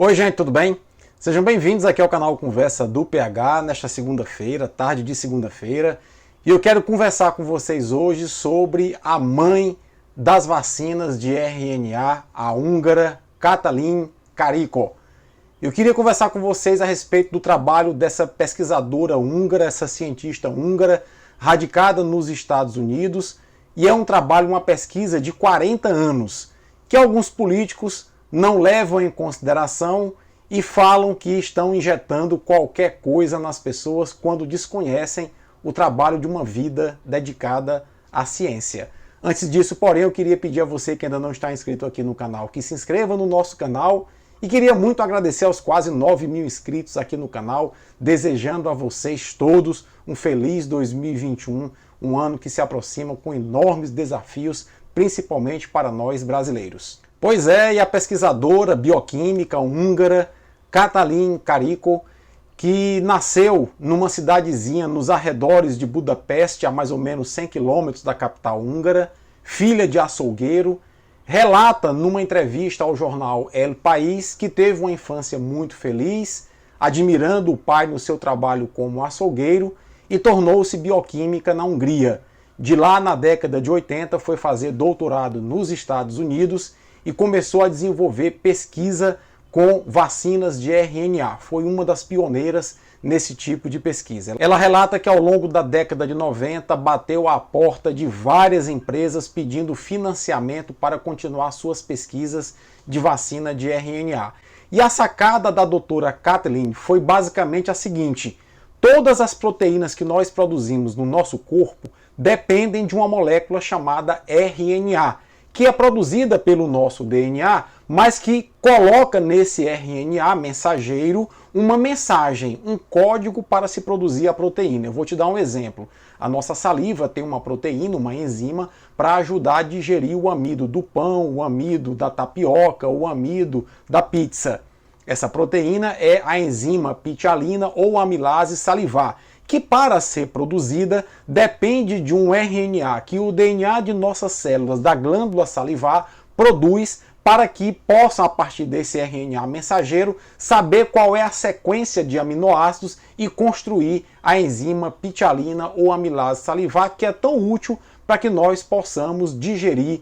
Oi gente, tudo bem? Sejam bem-vindos aqui ao canal Conversa do PH, nesta segunda-feira, tarde de segunda-feira. E eu quero conversar com vocês hoje sobre a mãe das vacinas de RNA, a húngara Katalin Karikó. Eu queria conversar com vocês a respeito do trabalho dessa pesquisadora húngara, essa cientista húngara, radicada nos Estados Unidos, e é um trabalho, uma pesquisa de 40 anos, que alguns políticos não levam em consideração e falam que estão injetando qualquer coisa nas pessoas quando desconhecem o trabalho de uma vida dedicada à ciência. Antes disso, porém, eu queria pedir a você que ainda não está inscrito aqui no canal, que se inscreva no nosso canal, e queria muito agradecer aos quase 9.000 inscritos aqui no canal, desejando a vocês todos um feliz 2021, um ano que se aproxima com enormes desafios, principalmente para nós brasileiros. Pois é, e a pesquisadora bioquímica húngara Katalin Karikó, que nasceu numa cidadezinha nos arredores de Budapeste, a mais ou menos 100 quilômetros da capital húngara, filha de açougueiro, relata numa entrevista ao jornal El País que teve uma infância muito feliz, admirando o pai no seu trabalho como açougueiro, e tornou-se bioquímica na Hungria. De lá, na década de 80, foi fazer doutorado nos Estados Unidos e começou a desenvolver pesquisa com vacinas de RNA. Foi uma das pioneiras nesse tipo de pesquisa. Ela relata que ao longo da década de 90 bateu à porta de várias empresas pedindo financiamento para continuar suas pesquisas de vacina de RNA. E a sacada da doutora Katalin foi basicamente a seguinte: todas as proteínas que nós produzimos no nosso corpo dependem de uma molécula chamada RNA, que é produzida pelo nosso DNA, mas que coloca nesse RNA mensageiro uma mensagem, um código para se produzir a proteína. Eu vou te dar um exemplo. A nossa saliva tem uma proteína, uma enzima, para ajudar a digerir o amido do pão, o amido da tapioca, o amido da pizza. Essa proteína é a enzima pitialina ou amilase salivar, que para ser produzida depende de um RNA que o DNA de nossas células da glândula salivar produz para que possam, a partir desse RNA mensageiro, saber qual é a sequência de aminoácidos e construir a enzima pitialina ou amilase salivar, que é tão útil para que nós possamos digerir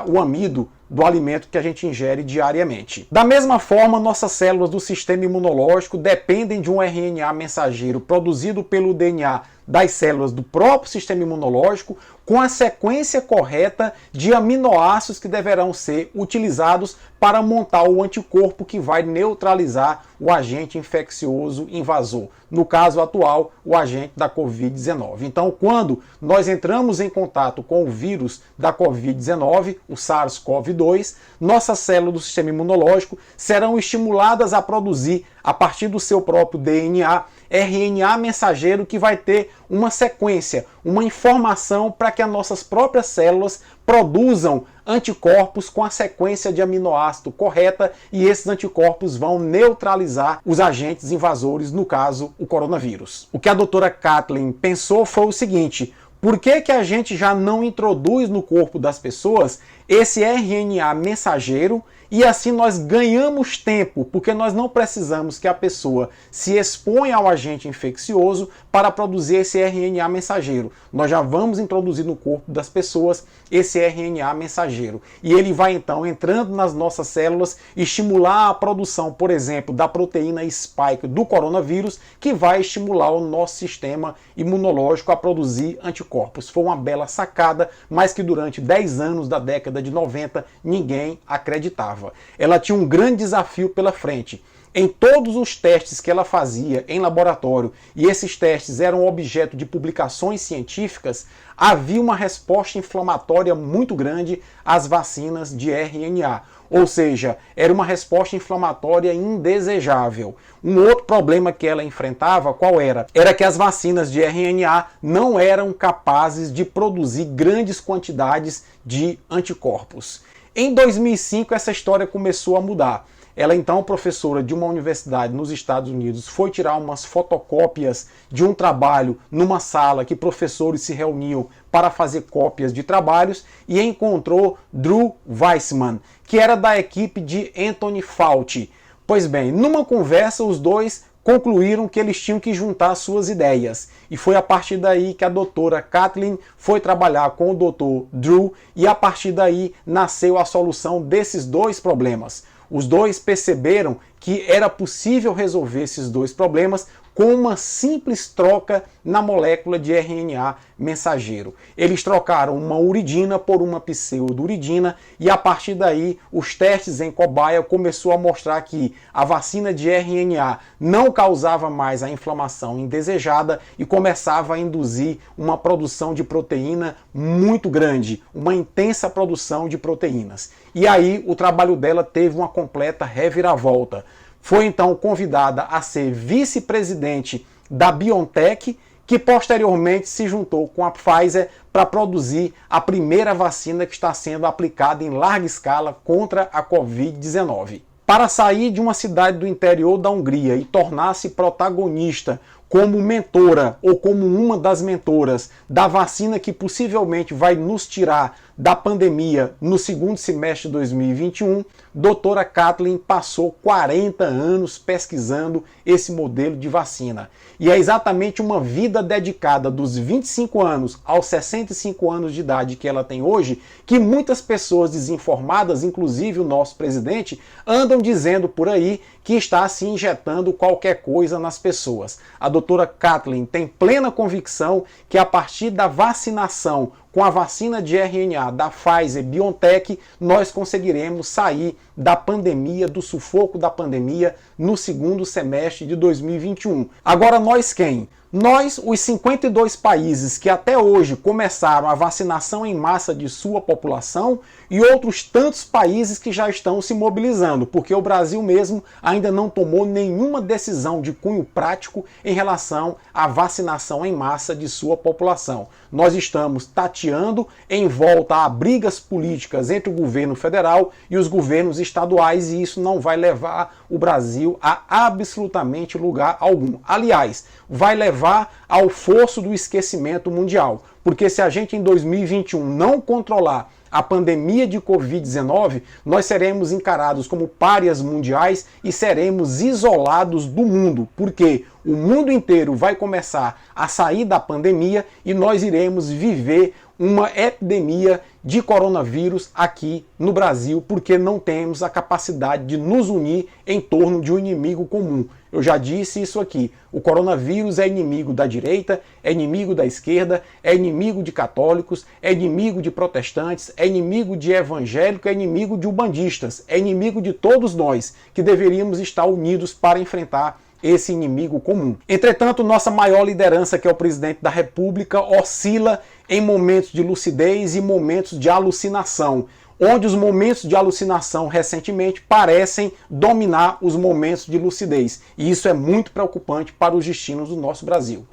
o amido do alimento que a gente ingere diariamente. Da mesma forma, nossas células do sistema imunológico dependem de um RNA mensageiro produzido pelo DNA das células do próprio sistema imunológico, com a sequência correta de aminoácidos que deverão ser utilizados para montar o anticorpo que vai neutralizar o agente infeccioso invasor, no caso atual, o agente da Covid-19. Então, quando nós entramos em contato com o vírus da Covid-19, o SARS-CoV-2, nossas células do sistema imunológico serão estimuladas a produzir, a partir do seu próprio DNA, RNA mensageiro que vai ter uma sequência, uma informação para que as nossas próprias células produzam anticorpos com a sequência de aminoácido correta, e esses anticorpos vão neutralizar os agentes invasores, no caso, o coronavírus. O que a doutora Katalin pensou foi o seguinte: por que a gente já não introduz no corpo das pessoas esse RNA mensageiro, e assim nós ganhamos tempo, porque nós não precisamos que a pessoa se exponha ao agente infeccioso para produzir esse RNA mensageiro. Nós já vamos introduzir no corpo das pessoas esse RNA mensageiro. E ele vai então entrando nas nossas células, estimular a produção, por exemplo, da proteína spike do coronavírus, que vai estimular o nosso sistema imunológico a produzir anticorpos. Foi uma bela sacada, mas que durante 10 anos da década de 90 ninguém acreditava. Ela tinha um grande desafio pela frente. Em todos os testes que ela fazia em laboratório, e esses testes eram objeto de publicações científicas, havia uma resposta inflamatória muito grande às vacinas de RNA. Ou seja, era uma resposta inflamatória indesejável. Um outro problema que ela enfrentava, qual era? Era que as vacinas de RNA não eram capazes de produzir grandes quantidades de anticorpos. Em 2005, essa história começou a mudar. Ela, então, professora de uma universidade nos Estados Unidos, foi tirar umas fotocópias de um trabalho numa sala que professores se reuniam para fazer cópias de trabalhos e encontrou Drew Weissman, que era da equipe de Anthony Fauci. Pois bem, numa conversa os dois concluíram que eles tinham que juntar suas ideias. E foi a partir daí que a doutora Kathleen foi trabalhar com o doutor Drew e a partir daí nasceu a solução desses dois problemas. Os dois perceberam que era possível resolver esses dois problemas com uma simples troca na molécula de RNA mensageiro. Eles trocaram uma uridina por uma pseudouridina e a partir daí os testes em cobaia começou a mostrar que a vacina de RNA não causava mais a inflamação indesejada e começava a induzir uma produção de proteína muito grande, uma intensa produção de proteínas. E aí o trabalho dela teve uma completa reviravolta. Foi então convidada a ser vice-presidente da BioNTech, que posteriormente se juntou com a Pfizer para produzir a primeira vacina que está sendo aplicada em larga escala contra a Covid-19. Para sair de uma cidade do interior da Hungria e tornar-se protagonista como mentora ou como uma das mentoras da vacina que possivelmente vai nos tirar da pandemia no segundo semestre de 2021, doutora Kathleen passou 40 anos pesquisando esse modelo de vacina. E é exatamente uma vida dedicada dos 25 anos aos 65 anos de idade que ela tem hoje, que muitas pessoas desinformadas, inclusive o nosso presidente, andam dizendo por aí que está se injetando qualquer coisa nas pessoas. A doutora Kathleen tem plena convicção que a partir da vacinação com a vacina de RNA da Pfizer BioNTech, nós conseguiremos sair da pandemia, do sufoco da pandemia, no segundo semestre de 2021. Agora nós quem? Nós, os 52 países que até hoje começaram a vacinação em massa de sua população e outros tantos países que já estão se mobilizando, porque o Brasil mesmo ainda não tomou nenhuma decisão de cunho prático em relação à vacinação em massa de sua população. Nós estamos tateando em volta a brigas políticas entre o governo federal e os governos estaduais e isso não vai levar o Brasil a absolutamente lugar algum. Aliás, vai levar ao fosso do esquecimento mundial. Porque se a gente em 2021 não controlar a pandemia de Covid-19, nós seremos encarados como párias mundiais e seremos isolados do mundo. Porque o mundo inteiro vai começar a sair da pandemia e nós iremos viver uma epidemia de coronavírus aqui no Brasil, porque não temos a capacidade de nos unir em torno de um inimigo comum. Eu já disse isso aqui, o coronavírus é inimigo da direita, é inimigo da esquerda, é inimigo de católicos, é inimigo de protestantes, é inimigo de evangélicos, é inimigo de ubandistas, é inimigo de todos nós, que deveríamos estar unidos para enfrentar esse inimigo comum. Entretanto, nossa maior liderança, que é o presidente da República, oscila em momentos de lucidez e momentos de alucinação, onde os momentos de alucinação recentemente parecem dominar os momentos de lucidez. E isso é muito preocupante para os destinos do nosso Brasil.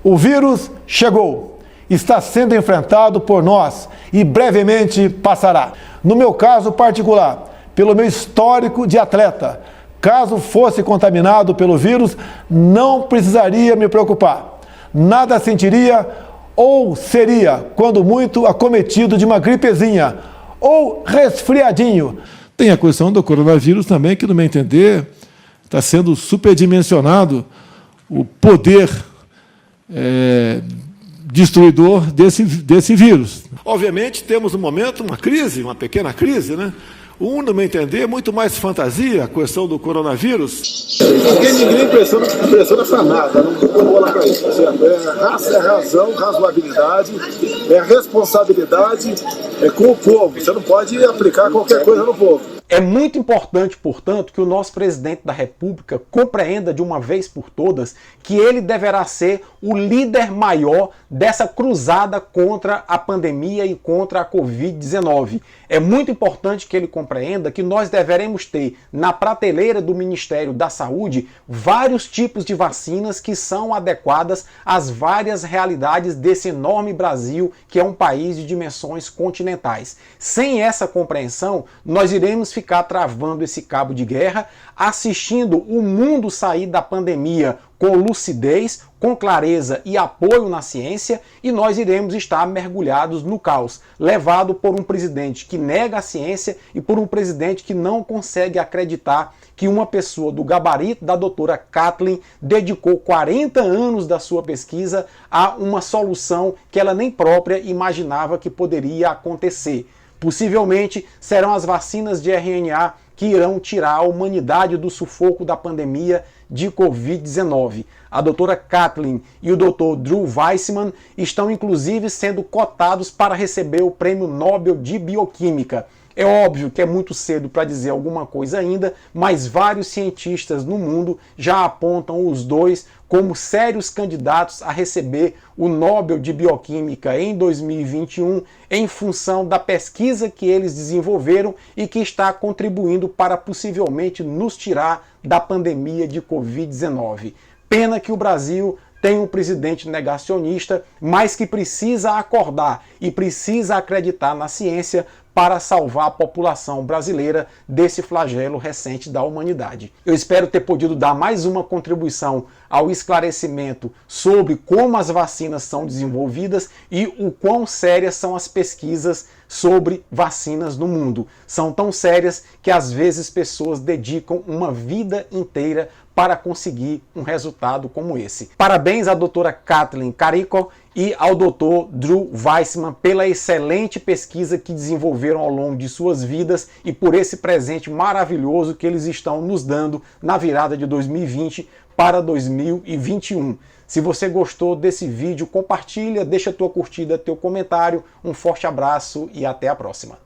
O vírus chegou, está sendo enfrentado por nós e brevemente passará. No meu caso particular, pelo meu histórico de atleta, caso fosse contaminado pelo vírus, não precisaria me preocupar. Nada sentiria ou seria, quando muito, acometido de uma gripezinha ou resfriadinho. Tem a questão do coronavírus também, que, no meu entender, está sendo superdimensionado o poder destruidor desse vírus. Obviamente, temos no momento uma crise, uma pequena crise, né? No meu entender, muito mais fantasia a questão do coronavírus. Ninguém pressiona para nada, não vou bola para isso. Certo? É razão, razoabilidade, é responsabilidade com o povo. Você não pode aplicar qualquer coisa no povo. É muito importante, portanto, que o nosso presidente da República compreenda de uma vez por todas que ele deverá ser o líder maior dessa cruzada contra a pandemia e contra a Covid-19. É muito importante que ele compreenda que nós deveremos ter na prateleira do Ministério da Saúde vários tipos de vacinas que são adequadas às várias realidades desse enorme Brasil, que é um país de dimensões continentais. Sem essa compreensão, nós iremos ficar travando esse cabo de guerra, assistindo o mundo sair da pandemia com lucidez, com clareza e apoio na ciência, e nós iremos estar mergulhados no caos, levado por um presidente que nega a ciência e por um presidente que não consegue acreditar que uma pessoa do gabarito da doutora Kathleen dedicou 40 anos da sua pesquisa a uma solução que ela nem própria imaginava que poderia acontecer. Possivelmente serão as vacinas de RNA que irão tirar a humanidade do sufoco da pandemia de Covid-19. A doutora Kathleen e o doutor Drew Weissman estão inclusive sendo cotados para receber o Prêmio Nobel de Bioquímica. É óbvio que é muito cedo para dizer alguma coisa ainda, mas vários cientistas no mundo já apontam os dois como sérios candidatos a receber o Nobel de Bioquímica em 2021, em função da pesquisa que eles desenvolveram e que está contribuindo para possivelmente nos tirar da pandemia de Covid-19. Pena que o Brasil tem um presidente negacionista, mas que precisa acordar e precisa acreditar na ciência para salvar a população brasileira desse flagelo recente da humanidade. Eu espero ter podido dar mais uma contribuição ao esclarecimento sobre como as vacinas são desenvolvidas e o quão sérias são as pesquisas sobre vacinas no mundo. São tão sérias que às vezes pessoas dedicam uma vida inteira para conseguir um resultado como esse. Parabéns à doutora Kathleen Carico e ao doutor Drew Weissman pela excelente pesquisa que desenvolveram ao longo de suas vidas e por esse presente maravilhoso que eles estão nos dando na virada de 2020 para 2021. Se você gostou desse vídeo, compartilha, deixa tua curtida, teu comentário. Um forte abraço e até a próxima.